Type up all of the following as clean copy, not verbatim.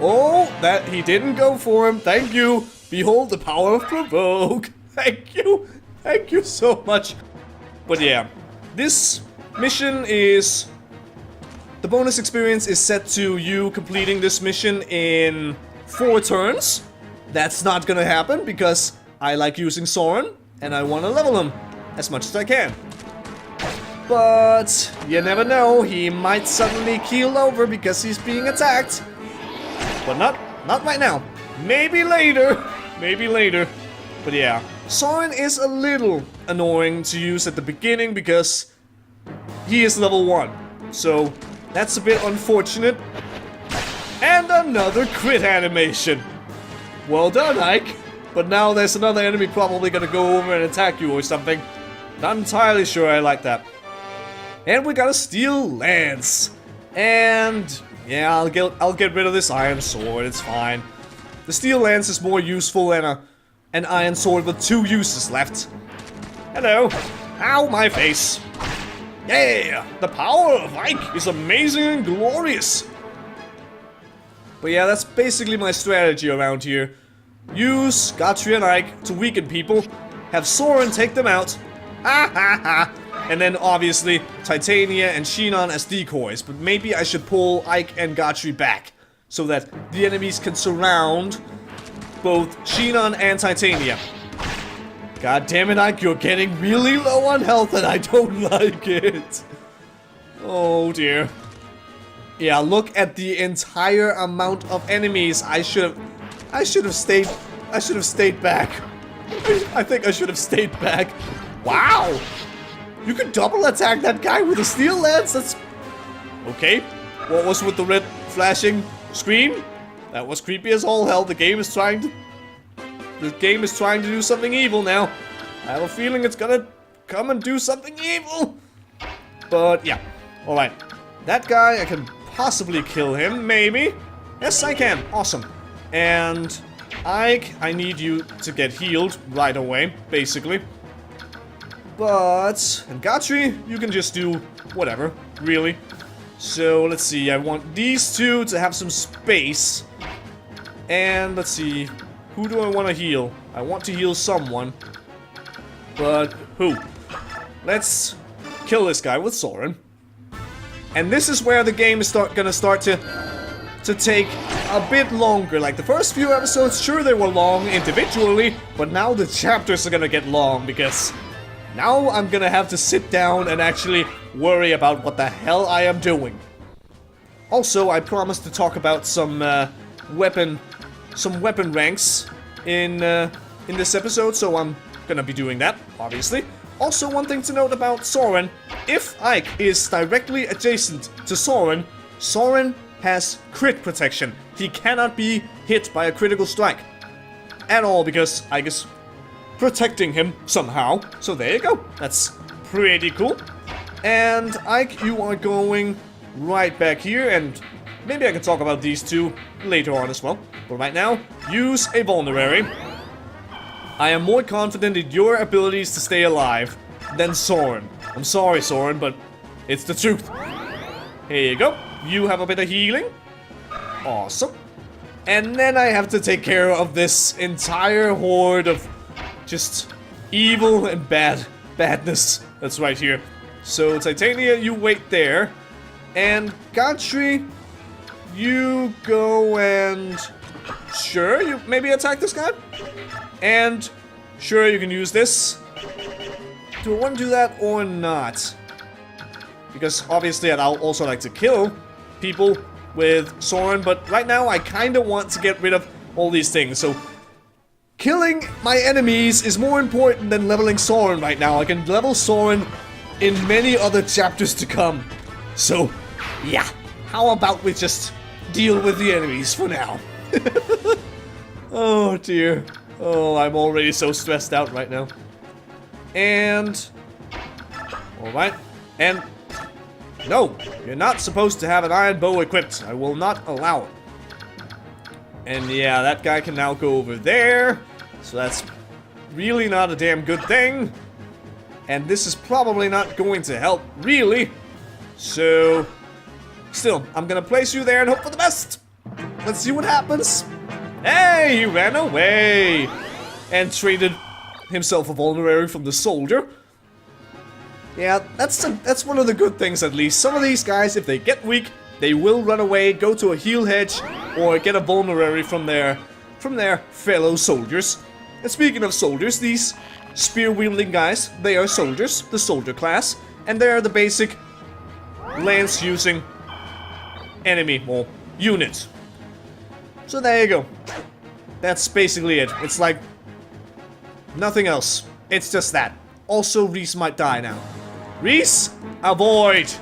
Oh, that he didn't go for him. Thank you. Behold the power of provoke. Thank you. Thank you so much. But yeah, this mission is... The bonus experience is set to you completing this mission in 4 turns. That's not gonna happen because I like using Soren and I want to level him as much as I can. But you never know, he might suddenly keel over because he's being attacked. But not right now. Maybe later. Maybe later. But yeah, Soren is a little annoying to use at the beginning because he is level 1. So that's a bit unfortunate. And another crit animation. Well done, Ike. But now there's another enemy probably gonna go over and attack you or something. Not entirely sure I like that. And we got a steel lance. And yeah, I'll get rid of this iron sword. It's fine. The steel lance is more useful than an iron sword with 2 uses left. Hello. Ow, my face. Yeah, the power of Ike is amazing and glorious. But yeah, that's basically my strategy around here. Use Gotri and Ike to weaken people. Have Soren take them out. Ha ha ha. And then obviously Titania and Shinon as decoys. But maybe I should pull Ike and Gotri back so that the enemies can surround both Shinon and Titania. God damn it, Ike, you're getting really low on health and I don't like it. Oh dear. Yeah, look at the entire amount of enemies. I should have stayed back. I think I should have stayed back. Wow! You could double attack that guy with a steel lance. That's okay. What was with the red flashing screen? That was creepy as all hell. The game is trying to do something evil now. I have a feeling it's gonna come and do something evil. But yeah, all right. That guy, I can possibly kill him, maybe. Yes, I can. Awesome. And Ike, I need you to get healed right away, basically. But, and Gotri, you can just do whatever, really. So, let's see, I want these two to have some space. And, let's see, who do I want to heal? I want to heal someone. But, who? Let's kill this guy with Soren. And this is where the game is gonna start to take a bit longer. Like, the first few episodes, sure, they were long individually, but now the chapters are gonna get long because now I'm gonna have to sit down and actually worry about what the hell I am doing. Also, I promised to talk about some weapon ranks in this episode, so I'm gonna be doing that, obviously. Also, one thing to note about Soren, if Ike is directly adjacent to Soren, Soren has crit protection. He cannot be hit by a critical strike at all because Ike is protecting him somehow. So there you go. That's pretty cool. And Ike, you are going right back here, and maybe I can talk about these two later on as well. But right now, use a vulnerary. I am more confident in your abilities to stay alive than Soren. I'm sorry, Soren, but it's the truth. Here you go. You have a bit of healing. Awesome. And then I have to take care of this entire horde of just evil and badness that's right here. So, Titania, you wait there. And Gotri, you go and... Sure, you maybe attack this guy? And sure, you can use this. Do I want to do that or not? Because obviously I'd also like to kill people with Soren, but right now I kind of want to get rid of all these things. So killing my enemies is more important than leveling Soren right now. I can level Soren in many other chapters to come. So yeah, how about we just deal with the enemies for now? Oh dear. Oh, I'm already so stressed out right now. And... Alright. And... No! You're not supposed to have an iron bow equipped. I will not allow it. And yeah, that guy can now go over there. So that's really not a damn good thing. And this is probably not going to help, really. So... Still, I'm gonna place you there and hope for the best! Let's see what happens. Hey, he ran away and traded himself a vulnerary from the soldier. Yeah, that's one of the good things at least. Some of these guys, if they get weak, they will run away, go to a heal hedge, or get a vulnerary from their fellow soldiers. And speaking of soldiers, these spear-wielding guys, they are soldiers, the soldier class, and they are the basic lance-using enemy, or unit. So there you go. That's basically it. It's like nothing else. It's just that. Also, Reese might die now. Reese, avoid.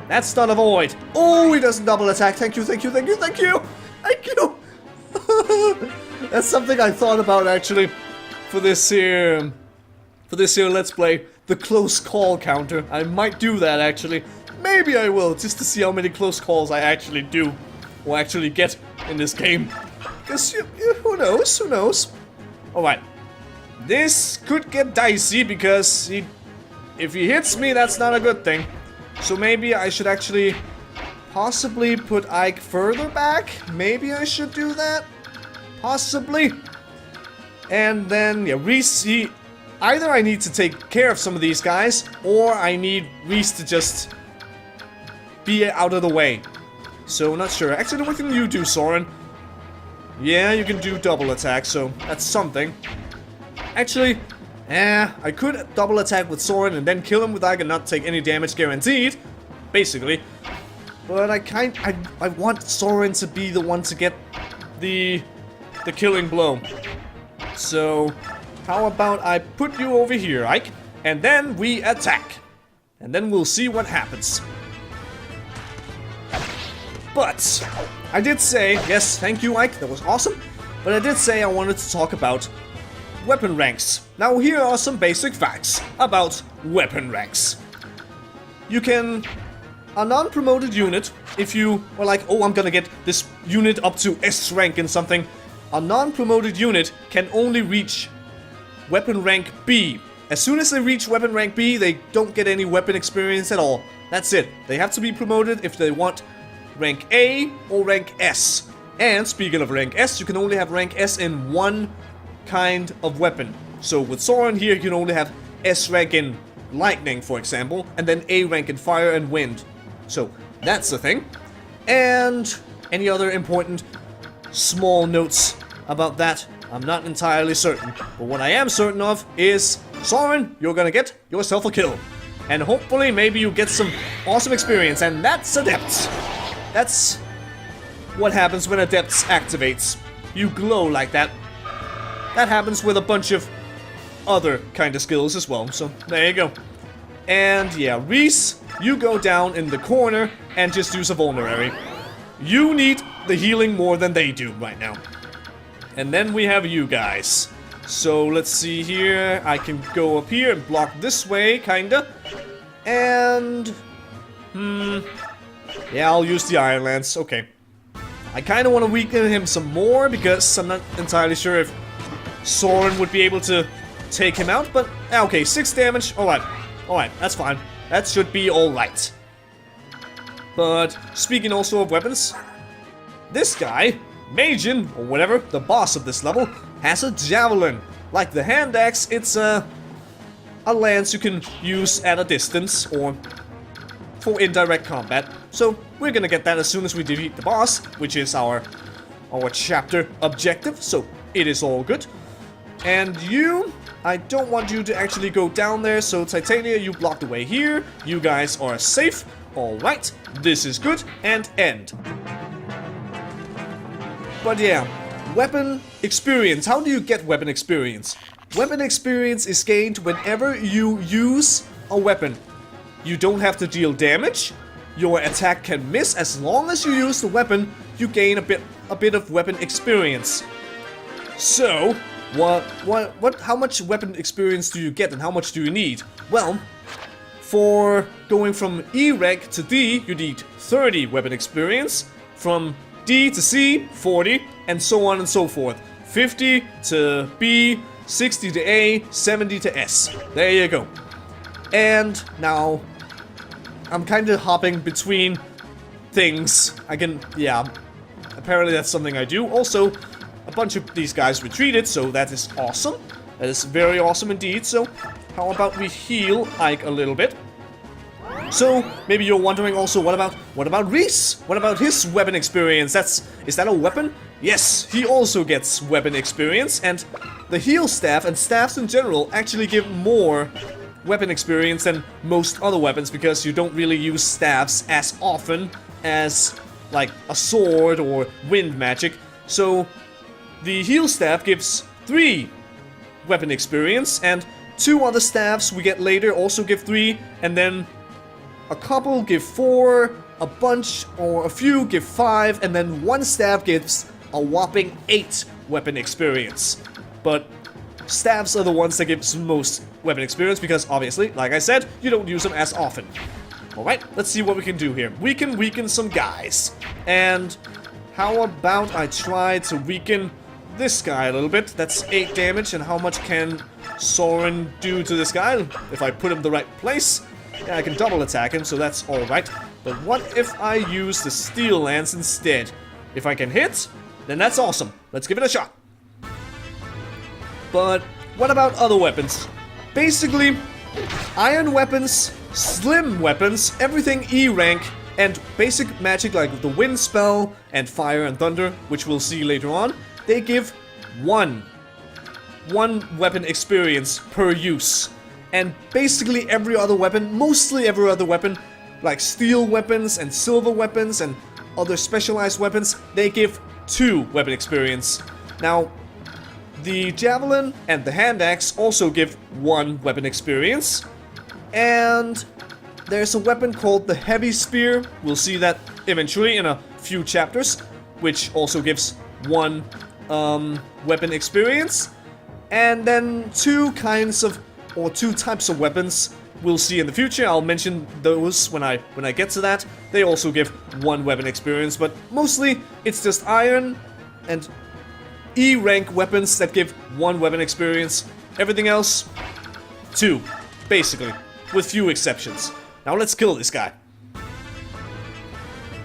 That's not avoid. Oh, he doesn't double attack. Thank you, thank you, thank you, thank you. Thank you. That's something I thought about actually for this here Let's Play, the close call counter. I might do that actually. Maybe I will, just to see how many close calls I actually do or actually get in this game. Because who knows, who knows. Alright. This could get dicey because if he hits me, that's not a good thing. So maybe I should actually possibly put Ike further back. Maybe I should do that. Possibly. And then, yeah, Reese, either I need to take care of some of these guys, or I need Reese to just be out of the way. So, not sure. Actually, what can you do, Soren? Yeah, you can do double attack, so that's something. Actually, I could double attack with Soren and then kill him with Ike and not take any damage guaranteed. Basically. But I want Soren to be the one to get the killing blow. So, how about I put you over here, Ike, and then we attack. And then we'll see what happens. But, I did say, yes, thank you, Ike, that was awesome. But I did say I wanted to talk about weapon ranks. Now, here are some basic facts about weapon ranks. You can... A non-promoted unit, if you are like, oh, I'm gonna get this unit up to S rank in something, a non-promoted unit can only reach weapon rank B. As soon as they reach weapon rank B, they don't get any weapon experience at all. That's it. They have to be promoted if they want rank A or rank S. And speaking of rank S, you can only have rank S in one kind of weapon. So with Soren here, you can only have S rank in lightning, for example, and then A rank in fire and wind. So, that's the thing. And any other important small notes about that, I'm not entirely certain. But what I am certain of is, Soren, you're gonna get yourself a kill. And hopefully, maybe you get some awesome experience, and that's Adepts. That's what happens when Adepts activates. You glow like that. That happens with a bunch of other kind of skills as well, so there you go. And yeah, Reese, you go down in the corner and just use a vulnerary. You need the healing more than they do right now. And then we have you guys. So let's see here. I can go up here and block this way, kinda. And... yeah, I'll use the Iron Lance. Okay. I kinda want to weaken him some more because I'm not entirely sure if Soren would be able to take him out. But, okay, 6 damage. Alright. Alright, that's fine. That should be alright. But, speaking also of weapons, this guy, Majin, or whatever, the boss of this level, has a javelin. Like the hand axe, it's a lance you can use at a distance, or for indirect combat. So, we're gonna get that as soon as we defeat the boss, which is our chapter objective, so it is all good. And you... I don't want you to actually go down there, so Titania, you blocked the way here. You guys are safe. Alright, this is good. And end. But yeah, weapon experience. How do you get weapon experience? Weapon experience is gained whenever you use a weapon. You don't have to deal damage. Your attack can miss. As long as you use the weapon, you gain a bit of weapon experience. So... how much weapon experience do you get and how much do you need? Well, for going from E rank to D, you need 30 weapon experience. From D to C, 40, and so on and so forth. 50 to B, 60 to A, 70 to S. There you go. And now, I'm kind of hopping between things. apparently that's something I do. Also, a bunch of these guys retreated, so that is awesome. That is very awesome indeed. So, how about we heal Ike a little bit? So, maybe you're wondering also, what about Reese? What about his weapon experience? Is that a weapon? Yes, he also gets weapon experience, and the heal staff and staffs in general actually give more weapon experience than most other weapons, because you don't really use staffs as often as like a sword or wind magic. So the heal staff gives 3 weapon experience, and 2 other staffs we get later also give 3, and then a couple give 4, a bunch or a few give 5, and then 1 staff gives a whopping 8 weapon experience. But staffs are the ones that gives most weapon experience because, obviously, like I said, you don't use them as often. Alright, let's see what we can do here. We can weaken some guys. And how about I try to weaken this guy a little bit? That's 8 damage, and how much can Soren do to this guy? If I put him the right place, yeah, I can double attack him, so that's alright. But what if I use the Steel Lance instead? If I can hit, then that's awesome. Let's give it a shot. But what about other weapons? Basically, iron weapons, slim weapons, everything E rank, and basic magic like the wind spell and fire and thunder, which we'll see later on, they give one weapon experience per use. And basically every other weapon, mostly every other weapon, like steel weapons and silver weapons and other specialized weapons, they give 2 weapon experience. Now, the javelin and the hand axe also give 1 weapon experience. And there's a weapon called the heavy spear. We'll see that eventually in a few chapters, which also gives 1 weapon experience. And then 2 types of weapons we'll see in the future. I'll mention those when I get to that. They also give 1 weapon experience, but mostly it's just iron and E rank weapons that give 1 weapon experience. Everything else, 2, basically, with few exceptions. Now let's kill this guy.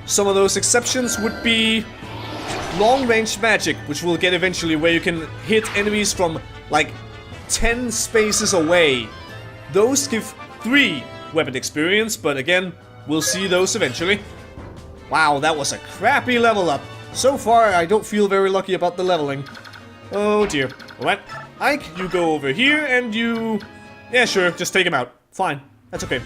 Some of those exceptions would be long-range magic, which we'll get eventually, where you can hit enemies from like 10 spaces away. Those give 3 weapon experience, but again, we'll see those eventually. Wow, that was a crappy level up. So far, I don't feel very lucky about the leveling. Oh dear. Alright, Ike, you go over here and you... Yeah, sure, just take him out. Fine, that's okay.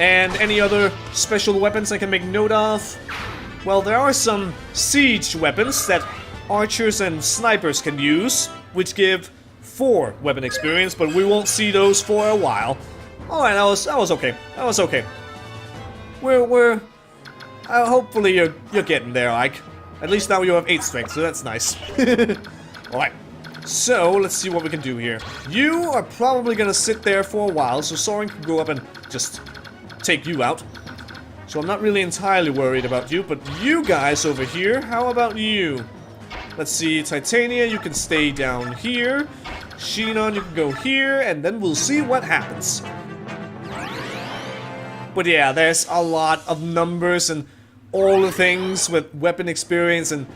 And any other special weapons I can make note of? Well, there are some siege weapons that archers and snipers can use, which give 4 weapon experience, but we won't see those for a while. Alright, that was okay. That was okay. We're hopefully you're getting there, Ike. At least now you have 8 strength, so that's nice. Alright. So, let's see what we can do here. You are probably gonna sit there for a while, so Soren can go up and just take you out. So I'm not really entirely worried about you, but you guys over here, how about you? Let's see, Titania, you can stay down here. Shinon, you can go here, and then we'll see what happens. But yeah, there's a lot of numbers and all the things with weapon experience, and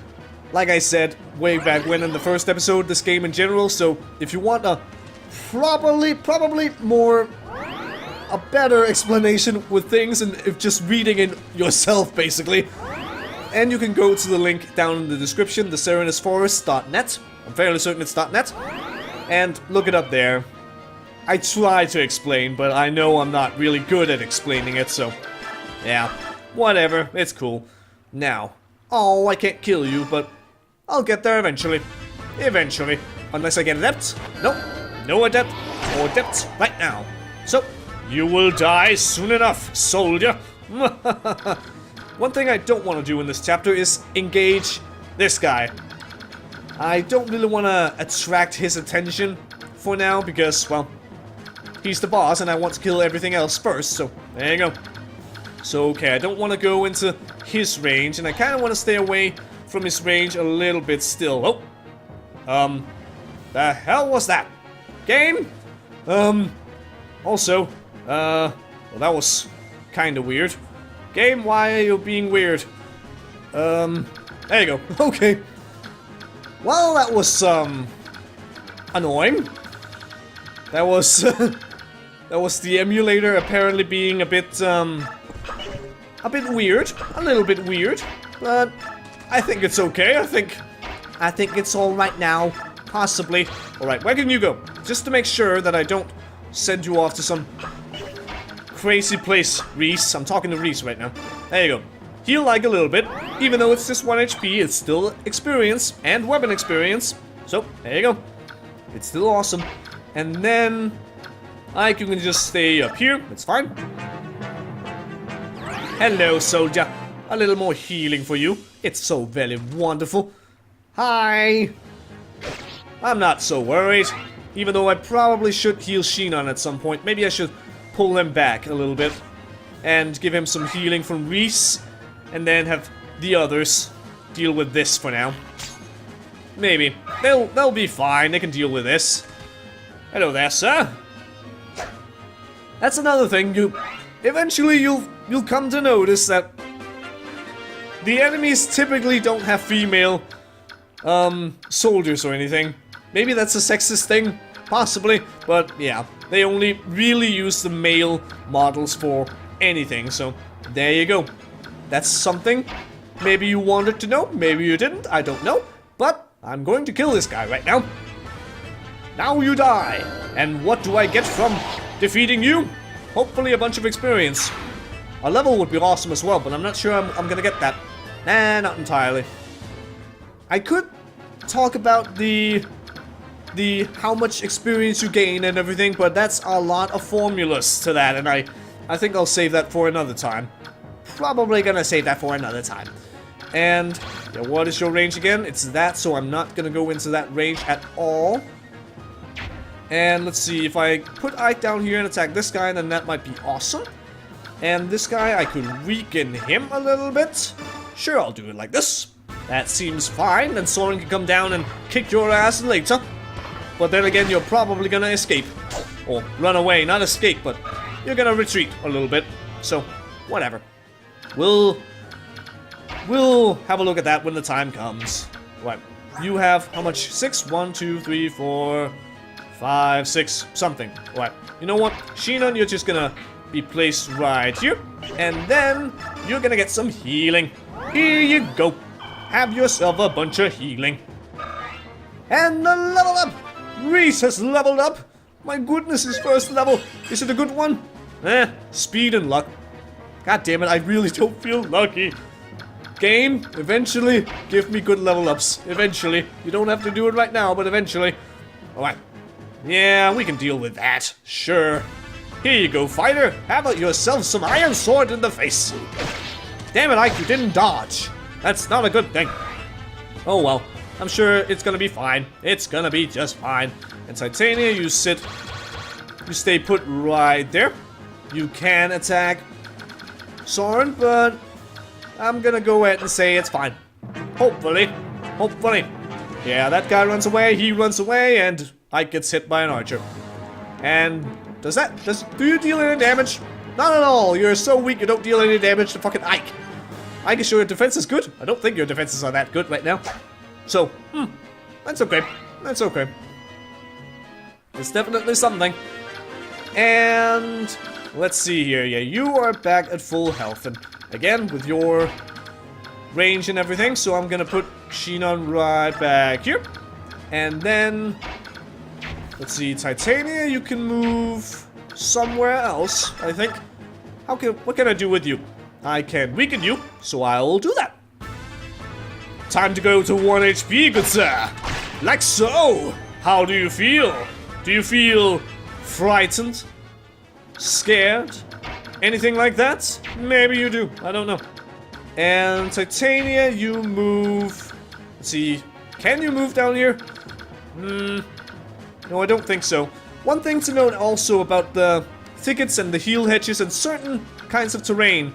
like I said way back when in the first episode, this game in general, so if you want a probably more a better explanation with things and if just reading it yourself basically, and you can go to the link down in the description, theserenusforest.net. I'm fairly certain it's .net, and look it up there. I try to explain, but I know I'm not really good at explaining it, so yeah, whatever, it's cool. Now, oh, I can't kill you, but I'll get there eventually. Eventually. Unless I get adept. Nope. No adept or adept right now. So, you will die soon enough, soldier. One thing I don't want to do in this chapter is engage this guy. I don't really want to attract his attention for now because, well, he's the boss and I want to kill everything else first, so there you go. So, okay, I don't want to go into his range, and I kind of want to stay away from his range a little bit still. Oh. The hell was that? Game? Also, well, that was kind of weird. Game, why are you being weird? There you go. Okay. Well, that was, annoying. That was, that was the emulator apparently being a bit weird. A little bit weird. But I think it's okay. I think it's alright now. Possibly. Alright, where can you go? Just to make sure that I don't send you off to some crazy place, Reese. I'm talking to Reese right now. There you go. Heal like a little bit. Even though it's just 1 HP, it's still experience and weapon experience. So, there you go. It's still awesome. And then I can just stay up here. It's fine. Hello, soldier. A little more healing for you. It's so very wonderful. Hi. I'm not so worried. Even though I probably should heal Shinon at some point. Maybe I should pull him back a little bit. And give him some healing from Reese. And then have the others deal with this for now. Maybe. They'll be fine. They can deal with this. Hello there, sir. That's another thing. Eventually you'll come to notice that the enemies typically don't have female soldiers or anything. Maybe that's a sexist thing, possibly, but yeah, they only really use the male models for anything, so there you go. That's something maybe you wanted to know, maybe you didn't, I don't know, but I'm going to kill this guy right now. Now you die, and what do I get from defeating you? Hopefully a bunch of experience. A level would be awesome as well, but I'm not sure I'm gonna get that. Nah, not entirely. I could talk about the how much experience you gain and everything, but that's a lot of formulas to that, and I think I'll save that for another time. Probably gonna save that for another time. And yeah, what is your range again? It's that, so I'm not gonna go into that range at all. And let's see, if I put Ike down here and attack this guy, then that might be awesome. And this guy, I could weaken him a little bit. Sure, I'll do it like this. That seems fine, and Soren can come down and kick your ass later. But then again, you're probably gonna escape. Or run away, not escape, but you're gonna retreat a little bit. So, whatever. We'll have a look at that when the time comes. Right, you have how much? 6? 1, 2, 3, 4, 5, 6, something. Right, you know what? Shinon, you're just gonna be placed right here. And then you're gonna get some healing. Here you go. Have yourself a bunch of healing. And the level up! Reese has leveled up! My goodness, his first level. Is it a good one? Speed and luck. God damn it, I really don't feel lucky. Game, eventually, give me good level ups. Eventually. You don't have to do it right now, but eventually. Alright. Yeah, we can deal with that. Sure. Here you go, fighter. Have yourself some iron sword in the face. Damn it, Ike, you didn't dodge. That's not a good thing. Oh well. I'm sure it's gonna be fine. It's gonna be just fine. And Titania, you stay put right there. You can attack Soren, but I'm gonna go ahead and say it's fine. Hopefully. Hopefully. Yeah, that guy runs away, he runs away, and Ike gets hit by an archer. And do you deal any damage? Not at all. You're so weak you don't deal any damage to fucking Ike. Ike is sure your defense is good. I don't think your defenses are that good right now. So, that's okay. That's okay. It's definitely something. And let's see here. Yeah, you are back at full health. And again, with your range and everything. So I'm gonna put Shinon right back here. And then, let's see, Titania, you can move somewhere else, I think. What can I do with you? I can weaken you, so I'll do that. Time to go to 1 HP, good sir. Like so. How do you feel? Do you feel frightened? Scared? Anything like that? Maybe you do. I don't know. And Titania, you move... Let's see. Can you move down here? No, I don't think so. One thing to note also about the thickets and the heel hedges and certain kinds of terrain.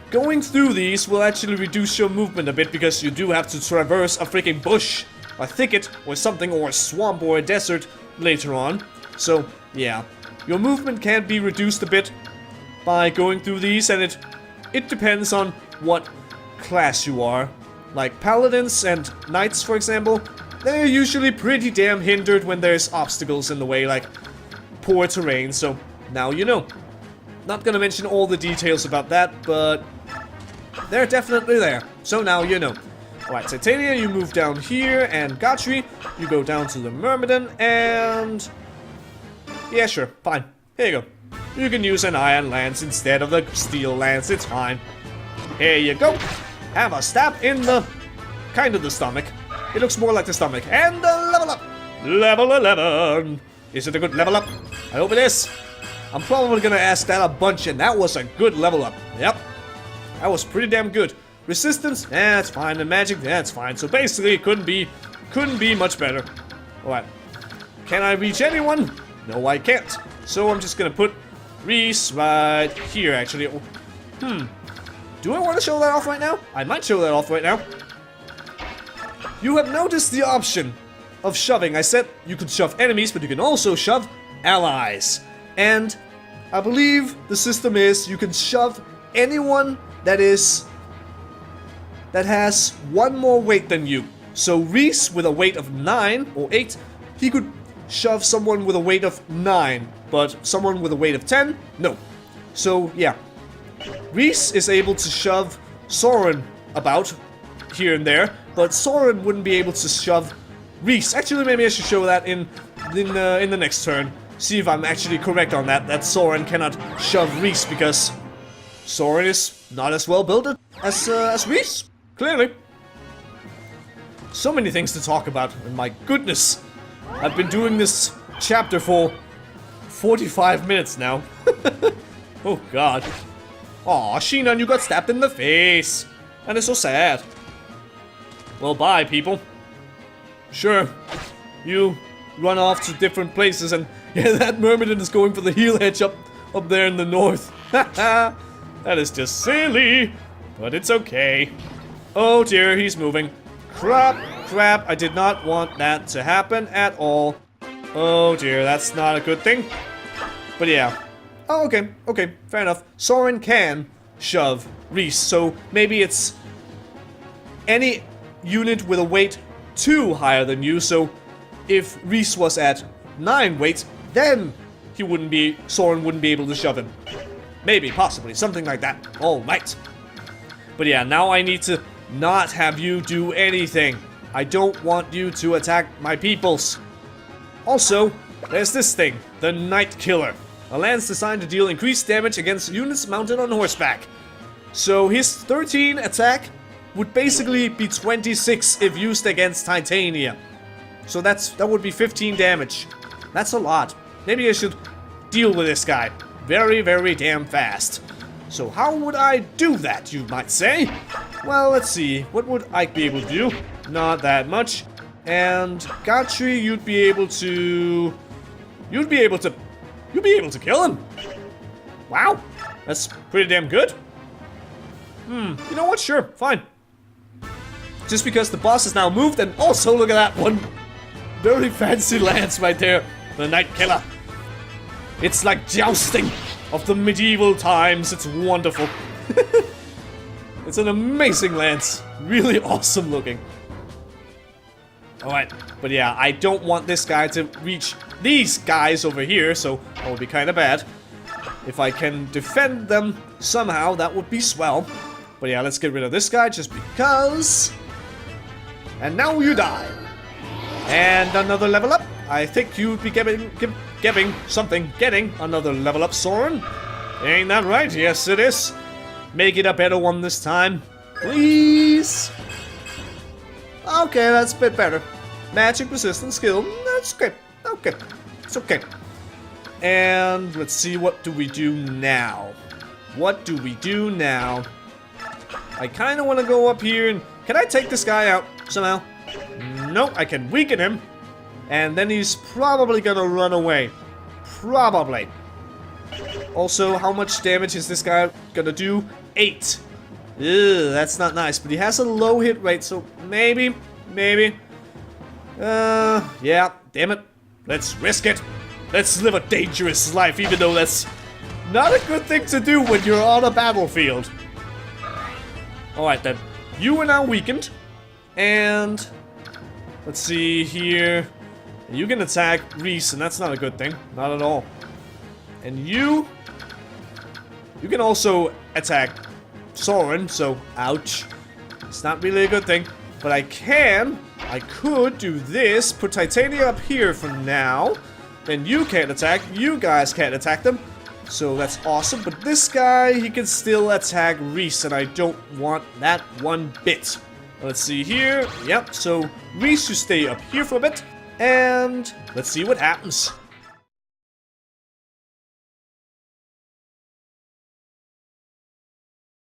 Going through these will actually reduce your movement a bit because you do have to traverse a freaking bush, a thicket, or something, or a swamp or a desert later on. So, yeah. Your movement can be reduced a bit by going through these, and it depends on what class you are. Like paladins and knights, for example, they're usually pretty damn hindered when there's obstacles in the way, like poor terrain, so now you know. Not gonna mention all the details about that, but they're definitely there, so now you know. Alright, Titania, you move down here, and Gotri, you go down to the Myrmidon, and... yeah, sure, fine. Here you go. You can use an iron lance instead of the steel lance, it's fine. Here you go. Have a stab in the... kind of the stomach. It looks more like the stomach. And level up! Level 11! Is it a good level up? I hope it is. I'm probably gonna ask that a bunch, and that was a good level up. Yep. That was pretty damn good. Resistance? That's fine. And magic? That's fine. So basically, it couldn't be much better. Alright. Can I reach anyone? No, I can't. So I'm just gonna put Reese right here, actually. Do I want to show that off right now? I might show that off right now. You have noticed the option of shoving. I said you could shove enemies, but you can also shove allies. And I believe the system is you can shove anyone that has one more weight than you. So Reese with a weight of 9 or 8, he could shove someone with a weight of 9, but someone with a weight of 10, no. So yeah, Reese is able to shove Soren about here and there, but Soren wouldn't be able to shove Reese. Actually, maybe I should show that in the next turn. See if I'm actually correct on that. That Soren cannot shove Reese because Soren is not as well built as Reese. Clearly. So many things to talk about, and my goodness, I've been doing this chapter for 45 minutes now. Oh god. Aw, Shinan, you got stabbed in the face. And it's so sad. Well, bye, people. Sure, you run off to different places, and yeah, that Myrmidon is going for the heel edge up there in the north. That is just silly, but it's okay. Oh dear, he's moving. Crap, I did not want that to happen at all. Oh dear, that's not a good thing. But yeah. Oh, okay, fair enough. Soren can shove Reese, so maybe it's any unit with a weight 2 higher than you, so if Reese was at 9 weight, then Soren wouldn't be able to shove him. Maybe, possibly, something like that. All right. But yeah, now I need to not have you do anything. I don't want you to attack my peoples. Also, there's this thing, the Night Killer. A lance designed to deal increased damage against units mounted on horseback. So his 13 attack would basically be 26 if used against Titania. So that would be 15 damage. That's a lot. Maybe I should deal with this guy very, very damn fast. So how would I do that, you might say? Well, let's see. What would Ike be able to do? Not that much. And Gotri, you'd be able to kill him. Wow, that's pretty damn good. You know what? Sure, fine. Just because the boss has now moved, and also look at that one. Very fancy lance right there. The Night Killer. It's like jousting of the medieval times. It's wonderful. It's an amazing lance. Really awesome looking. Alright, but yeah, I don't want this guy to reach these guys over here, so that would be kind of bad. If I can defend them somehow, that would be swell. But yeah, let's get rid of this guy just because. And now you die. And another level up. I think you'd be getting another level up, Soren. Ain't that right? Yes, it is. Make it a better one this time. Please. Okay, that's a bit better. Magic resistance skill. That's okay. Okay. It's okay. And let's see, what do we do now? What do we do now? I kind of want to go up here and... Can I take this guy out somehow? Nope, I can weaken him. And then he's probably gonna run away. Probably. Also, how much damage is this guy gonna do? 8. Ugh, that's not nice. But he has a low hit rate, so maybe. Yeah, damn it. Let's risk it. Let's live a dangerous life, even though that's not a good thing to do when you're on a battlefield. Alright then. You are now weakened. And let's see here. You can attack Reese, and that's not a good thing. Not at all. And you can also attack Soren, so ouch. It's not really a good thing. But I could do this, put Titania up here for now. Then you can't attack, you guys can't attack them. So that's awesome, but this guy, he can still attack Reese, and I don't want that one bit. Let's see here, yep, so Reese, you stay up here for a bit. And let's see what happens.